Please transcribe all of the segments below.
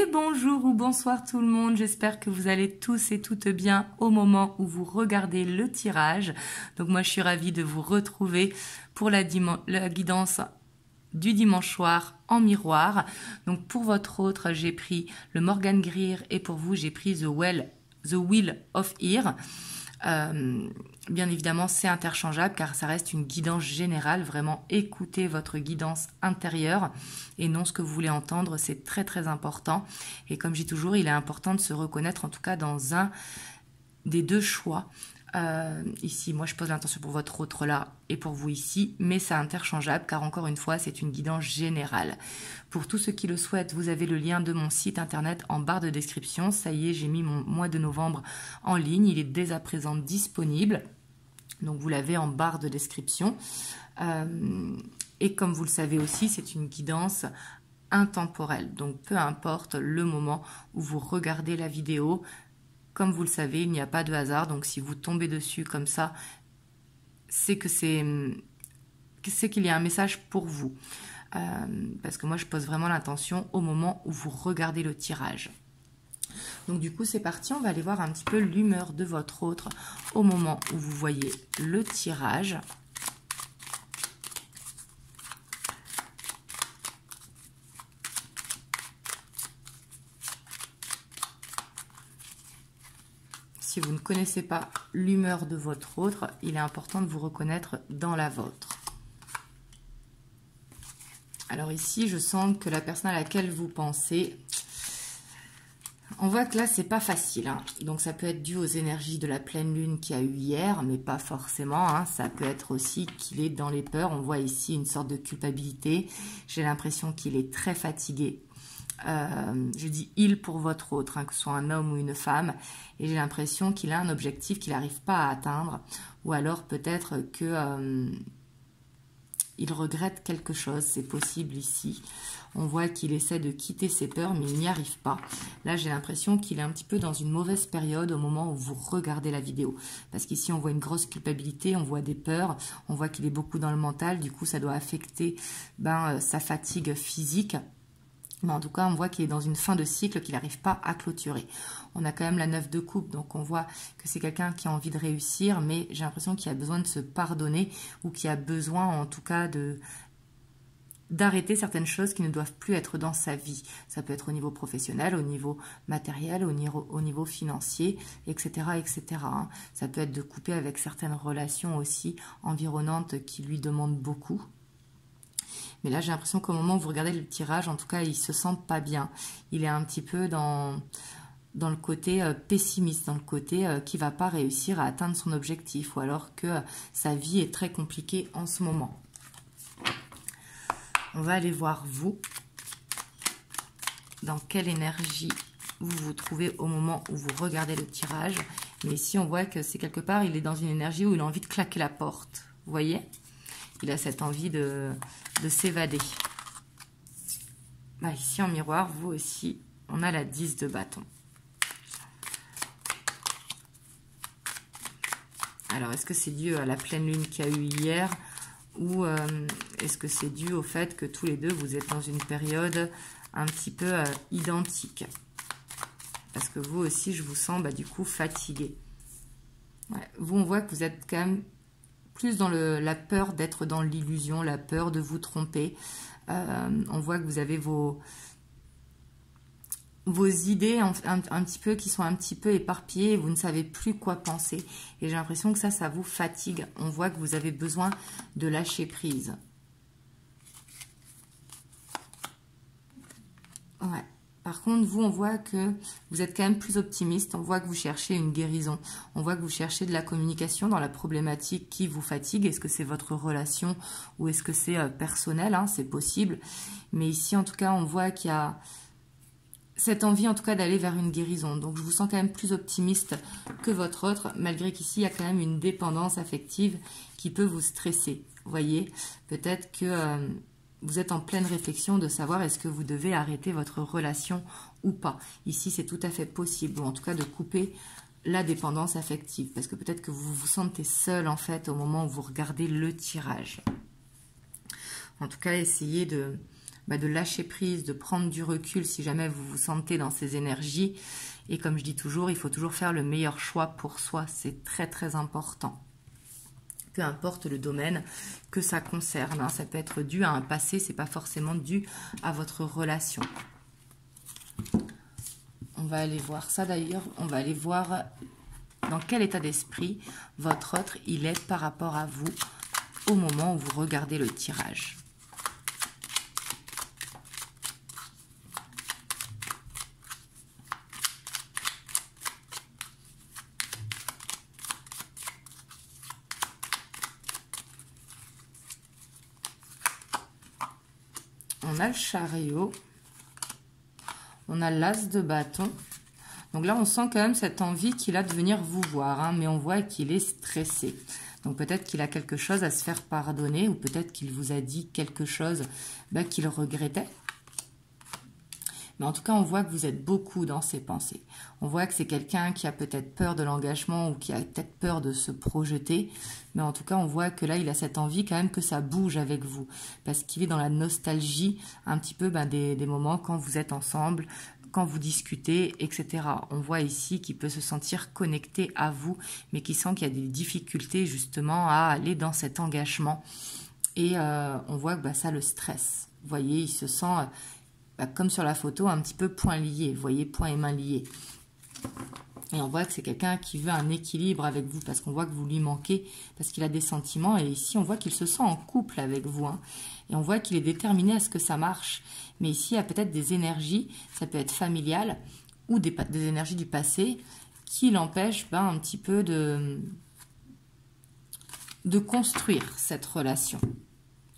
Et bonjour ou bonsoir tout le monde, j'espère que vous allez tous et toutes bien au moment où vous regardez le tirage. Donc moi je suis ravie de vous retrouver pour la guidance du dimanche soir en miroir. Donc pour votre autre, j'ai pris le Morgan Greer et pour vous j'ai pris The Wheel of Ear. Bien évidemment c'est interchangeable car ça reste une guidance générale, vraiment écoutez votre guidance intérieure et non ce que vous voulez entendre, c'est très très important et comme je dis toujours il est important de se reconnaître en tout cas dans un des deux choix. Ici moi je pose l'intention pour votre autre là et pour vous ici, mais c'est interchangeable car encore une fois c'est une guidance générale. Pour tous ceux qui le souhaitent, vous avez le lien de mon site internet en barre de description. Ça y est, j'ai mis mon mois de novembre en ligne, il est dès à présent disponible, donc vous l'avez en barre de description. Et comme vous le savez aussi, c'est une guidance intemporelle, donc peu importe le moment où vous regardez la vidéo. Comme vous le savez, il n'y a pas de hasard, donc si vous tombez dessus comme ça, c'est qu'il y a un message pour vous. Parce que moi, je pose vraiment l'intention au moment où vous regardez le tirage. Donc du coup, c'est parti, on va aller voir un petit peu l'humeur de votre autre au moment où vous voyez le tirage. Si vous ne connaissez pas l'humeur de votre autre, il est important de vous reconnaître dans la vôtre. Alors ici, je sens que la personne à laquelle vous pensez, on voit que là, c'est pas facile. Hein. Donc ça peut être dû aux énergies de la pleine lune qu'il y a eu hier, mais pas forcément. Hein. Ça peut être aussi qu'il est dans les peurs. On voit ici une sorte de culpabilité. J'ai l'impression qu'il est très fatigué. Je dis il pour votre autre, hein, que ce soit un homme ou une femme, et j'ai l'impression qu'il a un objectif qu'il n'arrive pas à atteindre, ou alors peut-être que il regrette quelque chose, c'est possible ici. On voit qu'il essaie de quitter ses peurs, mais il n'y arrive pas. Là, j'ai l'impression qu'il est un petit peu dans une mauvaise période au moment où vous regardez la vidéo. Parce qu'ici, on voit une grosse culpabilité, on voit des peurs, on voit qu'il est beaucoup dans le mental, du coup, ça doit affecter sa fatigue physique. Mais en tout cas, on voit qu'il est dans une fin de cycle qu'il n'arrive pas à clôturer. On a quand même la 9 de coupe, donc on voit que c'est quelqu'un qui a envie de réussir, mais j'ai l'impression qu'il a besoin de se pardonner ou qu'il a besoin en tout cas d'arrêter certaines choses qui ne doivent plus être dans sa vie. Ça peut être au niveau professionnel, au niveau matériel, au niveau financier, etc. etc. Ça peut être de couper avec certaines relations aussi environnantes qui lui demandent beaucoup. Mais là, j'ai l'impression qu'au moment où vous regardez le tirage, en tout cas, il se sent pas bien. Il est un petit peu dans le côté pessimiste, dans le côté qui ne va pas réussir à atteindre son objectif, ou alors que sa vie est très compliquée en ce moment. On va aller voir vous, dans quelle énergie vous vous trouvez au moment où vous regardez le tirage. Mais ici, on voit que c'est quelque part, il est dans une énergie où il a envie de claquer la porte. Vous voyez ? Il a cette envie de s'évader. Ici en miroir, vous aussi, on a la 10 de bâton. Alors, est-ce que c'est dû à la pleine lune qu'il y a eu hier ou est-ce que c'est dû au fait que tous les deux, vous êtes dans une période un petit peu identique? Parce que vous aussi, je vous sens du coup fatigué. Ouais, vous, on voit que vous êtes quand même plus dans la peur d'être dans l'illusion, la peur de vous tromper. On voit que vous avez vos idées un petit peu qui sont un petit peu éparpillées et vous ne savez plus quoi penser. Et j'ai l'impression que ça vous fatigue. On voit que vous avez besoin de lâcher prise. Ouais. Par contre, vous, on voit que vous êtes quand même plus optimiste. On voit que vous cherchez une guérison. On voit que vous cherchez de la communication dans la problématique qui vous fatigue. Est-ce que c'est votre relation ou est-ce que c'est personnel, hein, c'est possible. Mais ici, en tout cas, on voit qu'il y a cette envie, en tout cas, d'aller vers une guérison. Donc, je vous sens quand même plus optimiste que votre autre, malgré qu'ici, il y a quand même une dépendance affective qui peut vous stresser. Vous voyez, peut-être que vous êtes en pleine réflexion de savoir est-ce que vous devez arrêter votre relation ou pas. Ici, c'est tout à fait possible, ou en tout cas de couper la dépendance affective, parce que peut-être que vous vous sentez seul en fait au moment où vous regardez le tirage. En tout cas, essayez de de lâcher prise, de prendre du recul si jamais vous vous sentez dans ces énergies. Et comme je dis toujours, il faut toujours faire le meilleur choix pour soi. C'est très très important. Peu importe le domaine que ça concerne, hein. Ça peut être dû à un passé, c'est pas forcément dû à votre relation. On va aller voir ça d'ailleurs, on va aller voir dans quel état d'esprit votre autre il est par rapport à vous au moment où vous regardez le tirage. On a le chariot, on a l'as de bâton. Donc là, on sent quand même cette envie qu'il a de venir vous voir, hein, mais on voit qu'il est stressé. Donc peut-être qu'il a quelque chose à se faire pardonner, ou peut-être qu'il vous a dit quelque chose qu'il regrettait. Mais en tout cas, on voit que vous êtes beaucoup dans ses pensées. On voit que c'est quelqu'un qui a peut-être peur de l'engagement ou qui a peut-être peur de se projeter. Mais en tout cas, on voit que là, il a cette envie quand même que ça bouge avec vous. Parce qu'il est dans la nostalgie un petit peu des moments quand vous êtes ensemble, quand vous discutez, etc. On voit ici qu'il peut se sentir connecté à vous, mais qui sent qu'il y a des difficultés justement à aller dans cet engagement. Et on voit que ça le stresse. Vous voyez, il se sent... comme sur la photo, un petit peu poings liés, vous voyez, poings et mains liés. Et on voit que c'est quelqu'un qui veut un équilibre avec vous, parce qu'on voit que vous lui manquez, parce qu'il a des sentiments, et ici on voit qu'il se sent en couple avec vous, hein. Et on voit qu'il est déterminé à ce que ça marche. Mais ici, il y a peut-être des énergies, ça peut être familial, ou des énergies du passé, qui l'empêchent un petit peu de construire cette relation.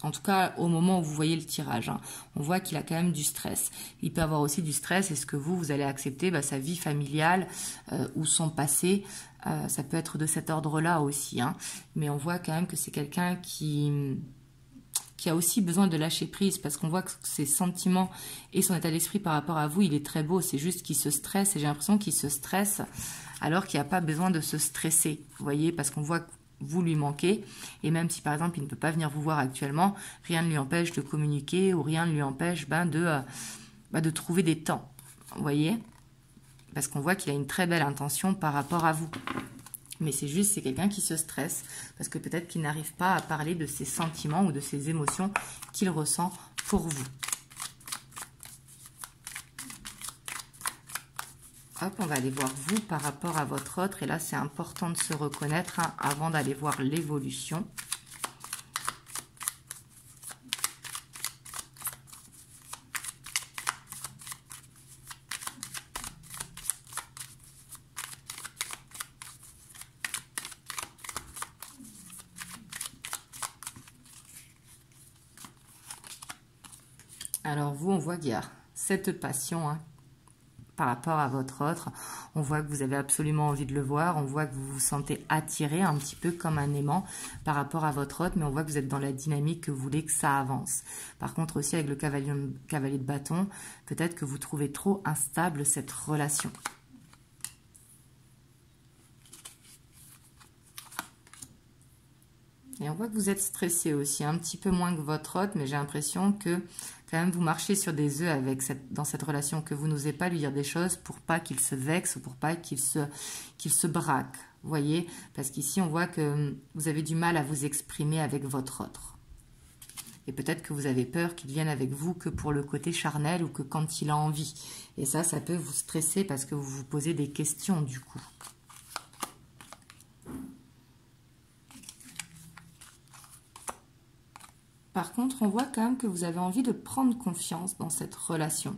En tout cas, au moment où vous voyez le tirage, hein, on voit qu'il a quand même du stress. Il peut avoir aussi du stress. Est-ce que vous allez accepter sa vie familiale ou son passé? Ça peut être de cet ordre-là aussi. Hein. Mais on voit quand même que c'est quelqu'un qui a aussi besoin de lâcher prise, parce qu'on voit que ses sentiments et son état d'esprit par rapport à vous, il est très beau. C'est juste qu'il se stresse, et j'ai l'impression qu'il se stresse alors qu'il n'y a pas besoin de se stresser. Vous voyez, parce qu'on voit que vous lui manquez, et même si par exemple il ne peut pas venir vous voir actuellement, rien ne lui empêche de communiquer, ou rien ne lui empêche de trouver des temps, vous voyez, parce qu'on voit qu'il a une très belle intention par rapport à vous. Mais c'est juste, c'est quelqu'un qui se stresse, parce que peut-être qu'il n'arrive pas à parler de ses sentiments ou de ses émotions qu'il ressent pour vous. Hop, on va aller voir vous par rapport à votre autre. Et là, c'est important de se reconnaître avant d'aller voir l'évolution. Alors vous, on voit qu'il y a cette passion, par rapport à votre autre. On voit que vous avez absolument envie de le voir, on voit que vous vous sentez attiré un petit peu comme un aimant par rapport à votre autre, mais on voit que vous êtes dans la dynamique, que vous voulez que ça avance. Par contre aussi avec le cavalier de bâton, peut-être que vous trouvez trop instable cette relation. Et on voit que vous êtes stressé aussi, un petit peu moins que votre autre, mais j'ai l'impression que quand même vous marchez sur des œufs dans cette relation, que vous n'osez pas lui dire des choses pour pas qu'il se vexe, pour pas qu'il se braque, vous voyez, parce qu'ici on voit que vous avez du mal à vous exprimer avec votre autre. Et peut-être que vous avez peur qu'il vienne avec vous que pour le côté charnel ou que quand il a envie. Et ça peut vous stresser parce que vous vous posez des questions du coup. Par contre, on voit quand même que vous avez envie de prendre confiance dans cette relation.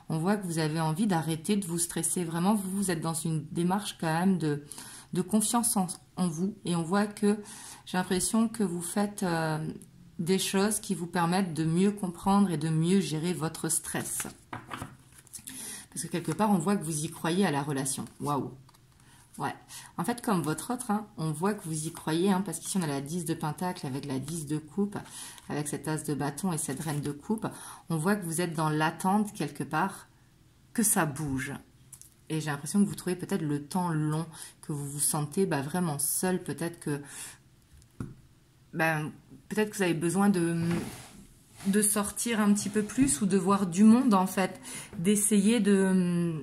On voit que vous avez envie d'arrêter de vous stresser. Vraiment, vous êtes dans une démarche quand même de confiance en vous. Et on voit que j'ai l'impression que vous faites des choses qui vous permettent de mieux comprendre et de mieux gérer votre stress. Parce que quelque part, on voit que vous y croyez à la relation. Waouh! Ouais, en fait, comme votre autre, on voit que vous y croyez, parce qu'ici, on a la 10 de pentacle avec la 10 de coupe, avec cette as de bâton et cette reine de coupe. On voit que vous êtes dans l'attente, quelque part, que ça bouge. Et j'ai l'impression que vous trouvez peut-être le temps long, que vous vous sentez vraiment seul, peut-être que vous avez besoin de de sortir un petit peu plus ou de voir du monde en fait, d'essayer de...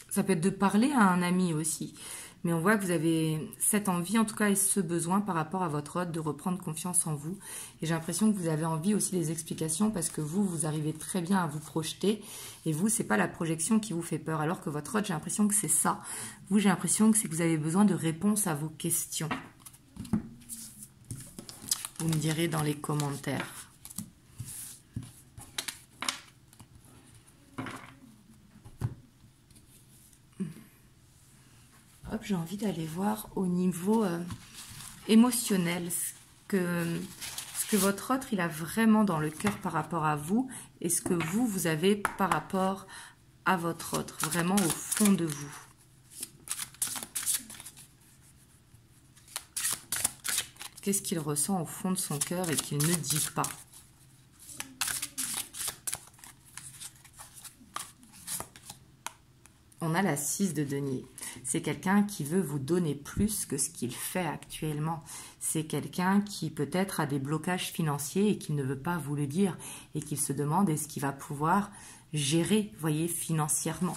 Ça peut être de parler à un ami aussi. Mais on voit que vous avez cette envie, en tout cas, et ce besoin par rapport à votre hôte de reprendre confiance en vous. Et j'ai l'impression que vous avez envie aussi des explications parce que vous arrivez très bien à vous projeter. Et vous, c'est pas la projection qui vous fait peur. Alors que votre hôte, j'ai l'impression que c'est ça. Vous, j'ai l'impression que c'est que vous avez besoin de réponses à vos questions. Vous me direz dans les commentaires. Hop, j'ai envie d'aller voir au niveau émotionnel ce que votre autre il a vraiment dans le cœur par rapport à vous et ce que vous avez par rapport à votre autre, vraiment au fond de vous. Qu'est-ce qu'il ressent au fond de son cœur et qu'il ne dit pas? On a la 6 de denier. C'est quelqu'un qui veut vous donner plus que ce qu'il fait actuellement. C'est quelqu'un qui peut-être a des blocages financiers et qui ne veut pas vous le dire et qui se demande est-ce qu'il va pouvoir gérer, voyez, financièrement.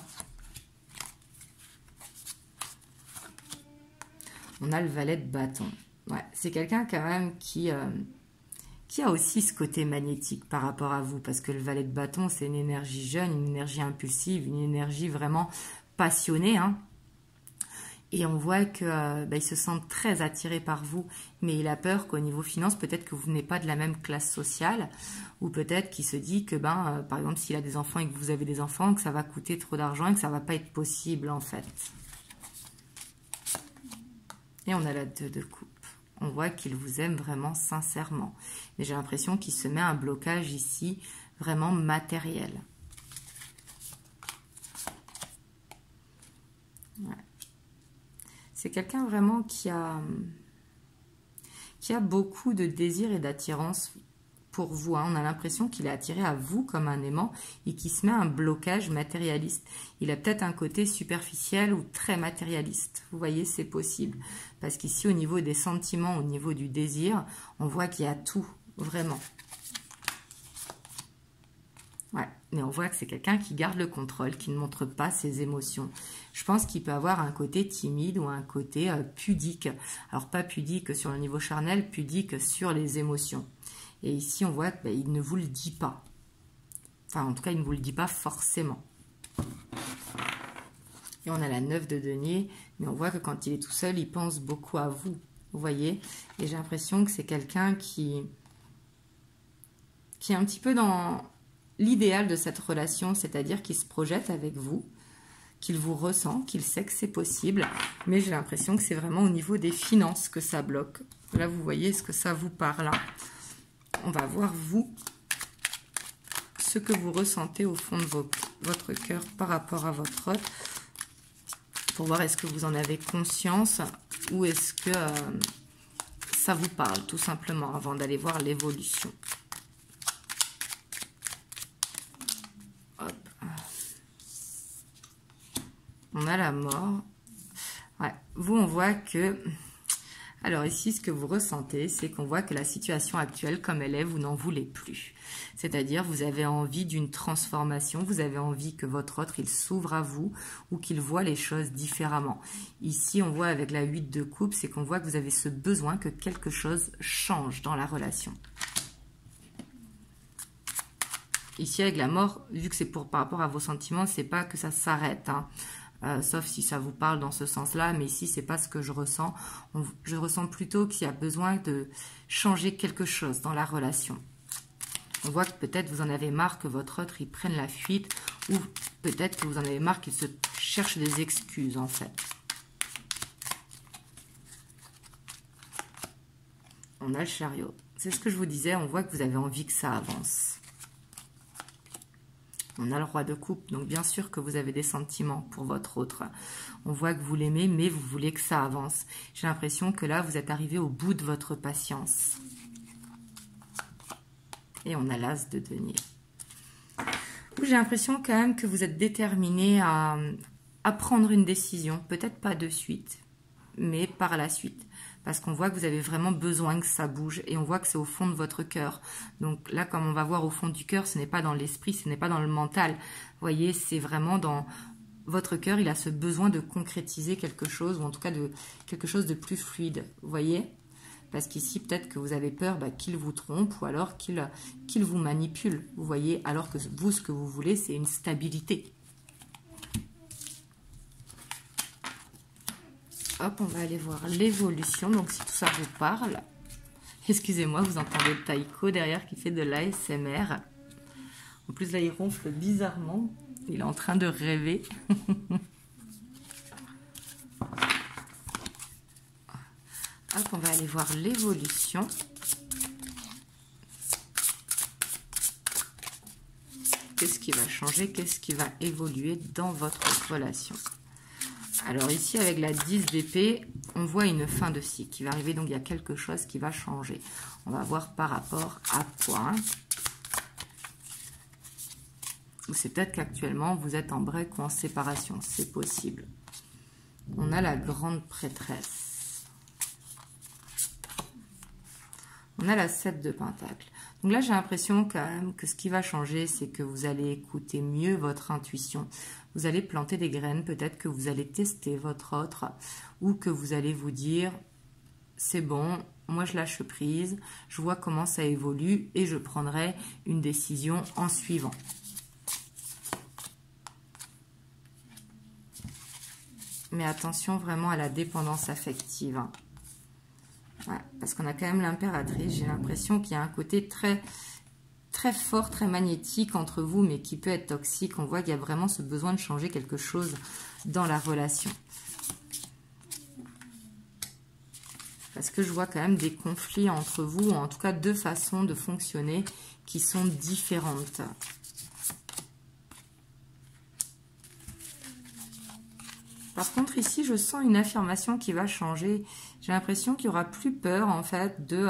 On a le valet de bâton. Ouais, c'est quelqu'un quand même qui a aussi ce côté magnétique par rapport à vous, parce que le valet de bâton, c'est une énergie jeune, une énergie impulsive, une énergie vraiment passionnée, hein. Et on voit que il se sent très attiré par vous, mais il a peur qu'au niveau finance, peut-être que vous n'êtes pas de la même classe sociale, ou peut-être qu'il se dit que, par exemple, s'il a des enfants et que vous avez des enfants, que ça va coûter trop d'argent et que ça va pas être possible, en fait. Et on a la 2 de coupe. On voit qu'il vous aime vraiment sincèrement. Mais j'ai l'impression qu'il se met un blocage ici, vraiment matériel. Ouais. C'est quelqu'un vraiment qui a beaucoup de désir et d'attirance pour vous. Hein. On a l'impression qu'il est attiré à vous comme un aimant et qu'il se met un blocage matérialiste. Il a peut-être un côté superficiel ou très matérialiste. Vous voyez, c'est possible. Parce qu'ici, au niveau des sentiments, au niveau du désir, on voit qu'il y a tout, vraiment. Ouais, mais on voit que c'est quelqu'un qui garde le contrôle, qui ne montre pas ses émotions. Je pense qu'il peut avoir un côté timide ou un côté pudique. Alors, pas pudique sur le niveau charnel, pudique sur les émotions. Et ici, on voit qu'il ne vous le dit pas. Enfin, en tout cas, il ne vous le dit pas forcément. Et on a la 9 de denier, mais on voit que quand il est tout seul, il pense beaucoup à vous. Vous voyez? Et j'ai l'impression que c'est quelqu'un qui est un petit peu dans l'idéal de cette relation, c'est-à-dire qu'il se projette avec vous, qu'il vous ressent, qu'il sait que c'est possible, mais j'ai l'impression que c'est vraiment au niveau des finances que ça bloque. Là, vous voyez ce que ça vous parle. Hein. On va voir, vous, ce que vous ressentez au fond de votre cœur par rapport à votre autre, pour voir est-ce que vous en avez conscience ou est-ce que ça vous parle, tout simplement, avant d'aller voir l'évolution. Hop. On a la mort. Ouais. Vous, on voit que... Alors ici, ce que vous ressentez, c'est qu'on voit que la situation actuelle, comme elle est, vous n'en voulez plus. C'est-à-dire, vous avez envie d'une transformation, vous avez envie que votre autre, il s'ouvre à vous ou qu'il voit les choses différemment. Ici, on voit avec la 8 de coupe, c'est qu'on voit que vous avez ce besoin que quelque chose change dans la relation. Ici, avec la mort, vu que c'est par rapport à vos sentiments, c'est pas que ça s'arrête, hein. Sauf si ça vous parle dans ce sens-là, mais ici, c'est pas ce que je ressens. Je ressens plutôt qu'il y a besoin de changer quelque chose dans la relation. On voit que peut-être vous en avez marre que votre autre, il prenne la fuite, ou peut-être que vous en avez marre qu'il se cherche des excuses, en fait. On a le chariot. C'est ce que je vous disais, on voit que vous avez envie que ça avance. On a le roi de coupe, donc bien sûr que vous avez des sentiments pour votre autre. On voit que vous l'aimez, mais vous voulez que ça avance. J'ai l'impression que là, vous êtes arrivé au bout de votre patience. Et on a l'as de denier. J'ai l'impression quand même que vous êtes déterminé à prendre une décision. Peut-être pas de suite, mais par la suite. parce qu'on voit que vous avez vraiment besoin que ça bouge et on voit que c'est au fond de votre cœur. Donc là, comme on va voir au fond du cœur, ce n'est pas dans l'esprit, ce n'est pas dans le mental. Vous voyez, c'est vraiment dans votre cœur, il a ce besoin de concrétiser quelque chose, ou en tout cas de quelque chose de plus fluide. Vous voyez ? Parce qu'ici, peut-être que vous avez peur qu'il vous trompe ou alors qu'il vous manipule. Vous voyez, alors que vous, ce que vous voulez, c'est une stabilité. Hop, on va aller voir l'évolution. Donc, si tout ça vous parle, excusez-moi, vous entendez le Taiko derrière qui fait de l'ASMR. En plus, là, il ronfle bizarrement. Il est en train de rêver. Hop, on va aller voir l'évolution. Qu'est-ce qui va changer? Qu'est-ce qui va évoluer dans votre relation? Alors ici, avec la 10 d'épée, on voit une fin de cycle qui va arriver. Donc, il y a quelque chose qui va changer. On va voir par rapport à quoi. Ou c'est peut-être qu'actuellement, vous êtes en break ou en séparation. C'est possible. On a la grande prêtresse. On a la 7 de Pentacle. Donc là, j'ai l'impression quand même que ce qui va changer, c'est que vous allez écouter mieux votre intuition. Vous allez planter des graines, peut-être que vous allez tester votre autre, ou que vous allez vous dire, c'est bon, moi je lâche prise, je vois comment ça évolue et je prendrai une décision en suivant. Mais attention vraiment à la dépendance affective. Ouais, parce qu'on a quand même l'impératrice. J'ai l'impression qu'il y a un côté très fort, très magnétique entre vous, mais qui peut être toxique. On voit qu'il y a vraiment ce besoin de changer quelque chose dans la relation. Parce que je vois quand même des conflits entre vous, ou en tout cas deux façons de fonctionner qui sont différentes. Par contre, ici, je sens une affirmation qui va changer. J'ai l'impression qu'il n'y aura plus peur, en fait, de...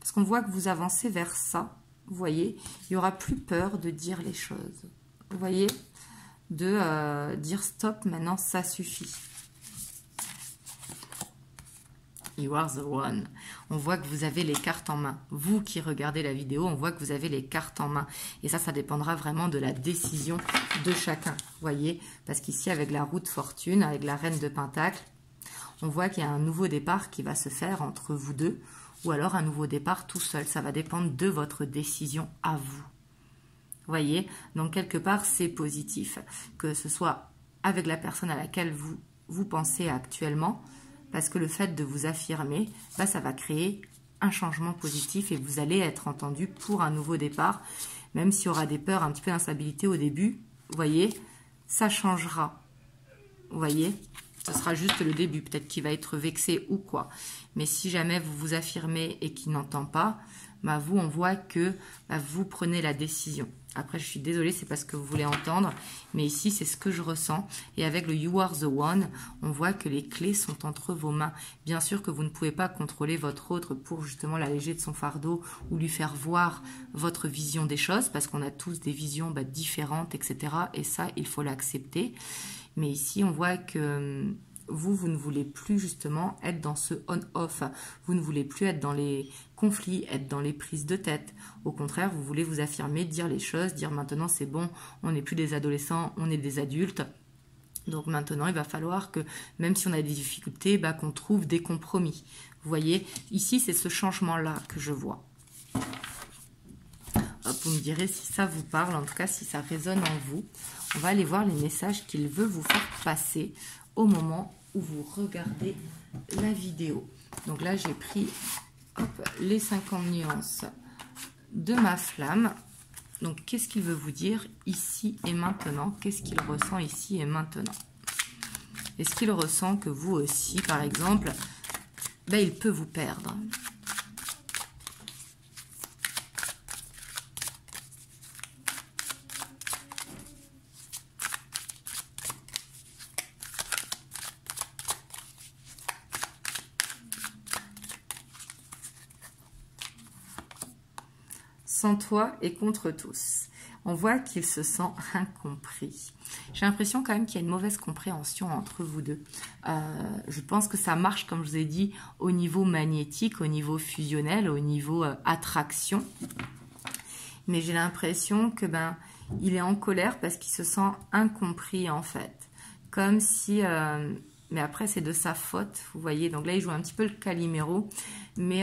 parce qu'on voit que vous avancez vers ça, vous voyez. Il n'y aura plus peur de dire les choses. Vous voyez, de dire stop, maintenant, ça suffit. You are the one. On voit que vous avez les cartes en main. Vous qui regardez la vidéo, on voit que vous avez les cartes en main. Et ça dépendra vraiment de la décision de chacun. Vous voyez, parce qu'ici, avec la roue de fortune, avec la reine de Pentacle, on voit qu'il y a un nouveau départ qui va se faire entre vous deux, ou alors un nouveau départ tout seul. Ça va dépendre de votre décision à vous. Vous voyez, donc quelque part, c'est positif. Que ce soit avec la personne à laquelle vous pensez actuellement, parce que le fait de vous affirmer, ça va créer un changement positif et vous allez être entendu pour un nouveau départ, même s'il y aura des peurs, un petit peu d'instabilité au début, vous voyez, ça changera. Vous voyez, ce sera juste le début, peut-être qu'il va être vexé ou quoi. Mais si jamais vous vous affirmez et qu'il n'entend pas, vous, on voit que vous prenez la décision. Après, je suis désolée, c'est pas ce que vous voulez entendre, mais ici, c'est ce que je ressens. Et avec le You are the one, on voit que les clés sont entre vos mains. Bien sûr que vous ne pouvez pas contrôler votre autre pour justement l'alléger de son fardeau ou lui faire voir votre vision des choses, parce qu'on a tous des visions différentes, etc. Et ça, il faut l'accepter. Mais ici, on voit que... vous ne voulez plus justement être dans ce on-off. Vous ne voulez plus être dans les conflits, être dans les prises de tête. Au contraire, vous voulez vous affirmer, dire les choses, dire maintenant c'est bon, on n'est plus des adolescents, on est des adultes. Donc maintenant, il va falloir que, même si on a des difficultés, qu'on trouve des compromis. Vous voyez, ici, c'est ce changement-là que je vois. Hop, vous me direz si ça vous parle, en tout cas si ça résonne en vous. On va aller voir les messages qu'il veut vous faire passer au moment où vous regardez la vidéo. Donc là, j'ai pris les 50 nuances de ma flamme. Donc, qu'est-ce qu'il veut vous dire ici et maintenant? Qu'est-ce qu'il ressent ici et maintenant? Est-ce qu'il ressent que vous aussi, par exemple, il peut vous perdre? Sans toi et contre tous. On voit qu'il se sent incompris. J'ai J'ai l'impression quand même qu'il y a une mauvaise compréhension entre vous deux. Je pense que ça marche, comme je vous ai dit, au niveau magnétique, au niveau fusionnel, au niveau attraction. Mais j'ai l'impression que il est en colère parce qu'il se sent incompris en fait. Comme si... mais après, c'est de sa faute, vous voyez. Donc là, il joue un petit peu le Calimero. Mais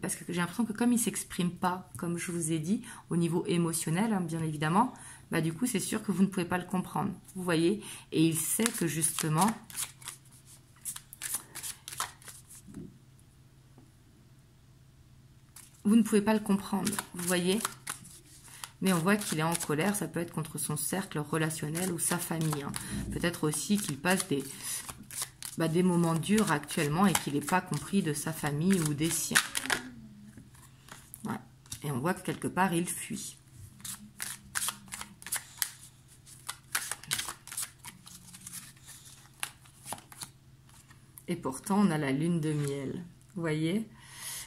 parce que j'ai l'impression que comme il ne s'exprime pas, comme je vous ai dit, au niveau émotionnel, hein, bien évidemment, du coup, c'est sûr que vous ne pouvez pas le comprendre. Vous voyez. Et il sait que justement... vous ne pouvez pas le comprendre, vous voyez. Mais on voit qu'il est en colère, ça peut être contre son cercle relationnel ou sa famille. Hein. Peut-être aussi qu'il passe des moments durs actuellement et qu'il n'est pas compris de sa famille ou des siens. Ouais. Et on voit que quelque part, il fuit. Et pourtant, on a la lune de miel. Vous voyez ?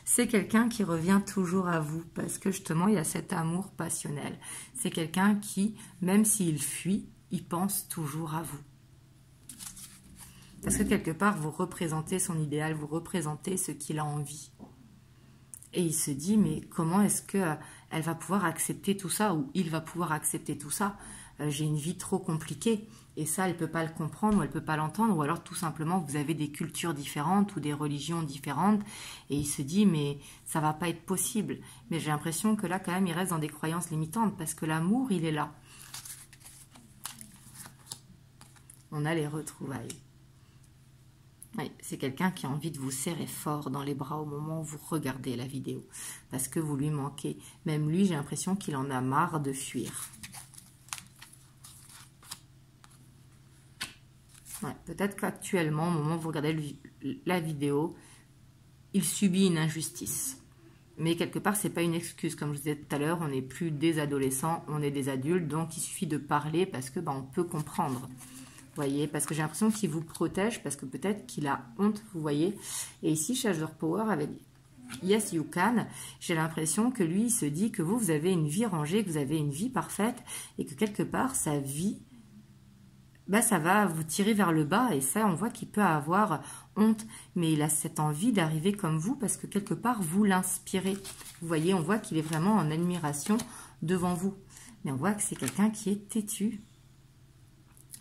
C'est quelqu'un qui revient toujours à vous parce que justement, il y a cet amour passionnel. C'est quelqu'un qui, même s'il fuit, il pense toujours à vous. Parce que quelque part, vous représentez son idéal, vous représentez ce qu'il a envie. Et il se dit, mais comment est-ce qu'elle va pouvoir accepter tout ça ou il va pouvoir accepter tout ça? J'ai une vie trop compliquée et ça, elle ne peut pas le comprendre ou elle ne peut pas l'entendre. Ou alors tout simplement, vous avez des cultures différentes ou des religions différentes et il se dit, mais ça ne va pas être possible. Mais j'ai l'impression que là, quand même, il reste dans des croyances limitantes parce que l'amour, il est là. On a les retrouvailles. Oui, c'est quelqu'un qui a envie de vous serrer fort dans les bras au moment où vous regardez la vidéo. Parce que vous lui manquez. Même lui, j'ai l'impression qu'il en a marre de fuir. Ouais, peut-être qu'actuellement, au moment où vous regardez la vidéo, il subit une injustice. Mais quelque part, ce n'est pas une excuse. Comme je vous disais tout à l'heure, on n'est plus des adolescents, on est des adultes. Donc, il suffit de parler parce que on peut comprendre. Vous voyez, parce que j'ai l'impression qu'il vous protège, parce que peut-être qu'il a honte, vous voyez. Et ici, Charger Power avec Yes You Can, j'ai l'impression que lui, il se dit que vous avez une vie rangée, que vous avez une vie parfaite, et que quelque part, sa vie, ça va vous tirer vers le bas, et ça, on voit qu'il peut avoir honte, mais il a cette envie d'arriver comme vous, parce que quelque part, vous l'inspirez. Vous voyez, on voit qu'il est vraiment en admiration devant vous. Mais on voit que c'est quelqu'un qui est têtu.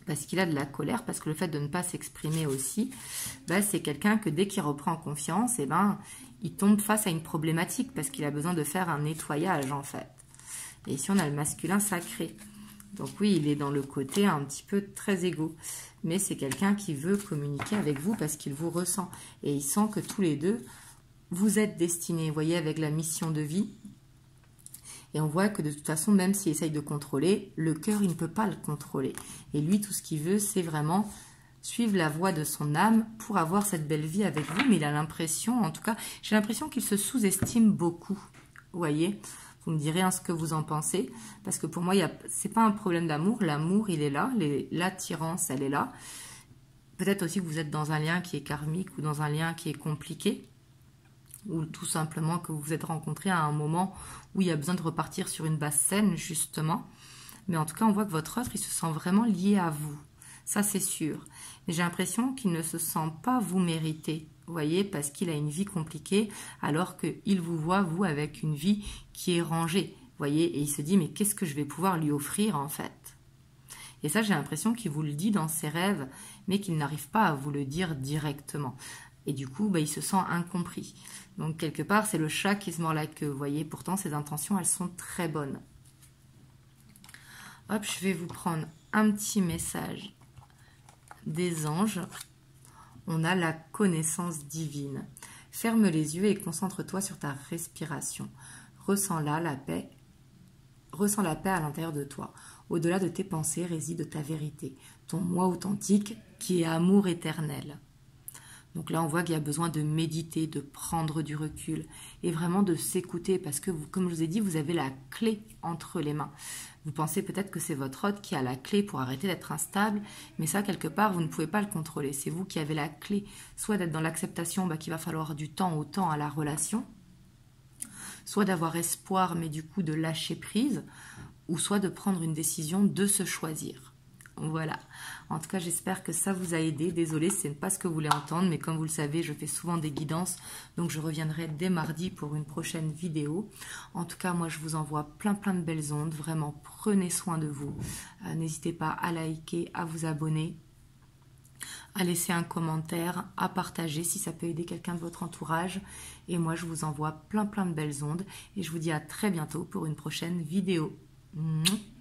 Parce qu'il a de la colère, parce que le fait de ne pas s'exprimer aussi, c'est quelqu'un que dès qu'il reprend confiance, il tombe face à une problématique, parce qu'il a besoin de faire un nettoyage, en fait. Et ici, on a le masculin sacré. Donc oui, il est dans le côté un petit peu très égo. Mais c'est quelqu'un qui veut communiquer avec vous, parce qu'il vous ressent. Et il sent que tous les deux, vous êtes destinés, vous voyez, avec la mission de vie. Et on voit que de toute façon, même s'il essaye de contrôler, le cœur, il ne peut pas le contrôler. Et lui, tout ce qu'il veut, c'est vraiment suivre la voie de son âme pour avoir cette belle vie avec vous. Mais il a l'impression, en tout cas, j'ai l'impression qu'il se sous-estime beaucoup. Vous voyez, vous me direz ce que vous en pensez. Parce que pour moi, c'est pas un problème d'amour. L'amour, il est là. L'attirance, elle est là. Peut-être aussi que vous êtes dans un lien qui est karmique ou dans un lien qui est compliqué. Ou tout simplement que vous vous êtes rencontrés à un moment où il y a besoin de repartir sur une base saine, justement. Mais en tout cas, on voit que votre autre, il se sent vraiment lié à vous. Ça, c'est sûr. Mais j'ai l'impression qu'il ne se sent pas vous mériter, vous voyez, parce qu'il a une vie compliquée, alors qu'il vous voit, vous, avec une vie qui est rangée, vous voyez. Et il se dit, mais qu'est-ce que je vais pouvoir lui offrir, en fait? Et ça, j'ai l'impression qu'il vous le dit dans ses rêves, mais qu'il n'arrive pas à vous le dire directement. Et du coup, il se sent incompris. Donc, quelque part, c'est le chat qui se mord la queue. Vous voyez, pourtant, ses intentions, elles sont très bonnes. Hop, je vais vous prendre un petit message des anges. On a la connaissance divine. Ferme les yeux et concentre-toi sur ta respiration. Ressens-la, la paix. Ressens la paix à l'intérieur de toi. Au-delà de tes pensées réside ta vérité. Ton moi authentique qui est amour éternel. Donc là, on voit qu'il y a besoin de méditer, de prendre du recul et vraiment de s'écouter parce que, comme je vous ai dit, vous avez la clé entre les mains. Vous pensez peut-être que c'est votre hôte qui a la clé pour arrêter d'être instable, mais ça, quelque part, vous ne pouvez pas le contrôler. C'est vous qui avez la clé, soit d'être dans l'acceptation qu'il va falloir du temps au temps à la relation, soit d'avoir espoir, mais du coup de lâcher prise, ou soit de prendre une décision de se choisir. Voilà. En tout cas, j'espère que ça vous a aidé. Désolée, ce n'est pas ce que vous voulez entendre, mais comme vous le savez, je fais souvent des guidances, donc je reviendrai dès mardi pour une prochaine vidéo. En tout cas, moi, je vous envoie plein de belles ondes. Vraiment, prenez soin de vous. N'hésitez pas à liker, à vous abonner, à laisser un commentaire, à partager si ça peut aider quelqu'un de votre entourage. Et moi, je vous envoie plein de belles ondes. Et je vous dis à très bientôt pour une prochaine vidéo. Mouah.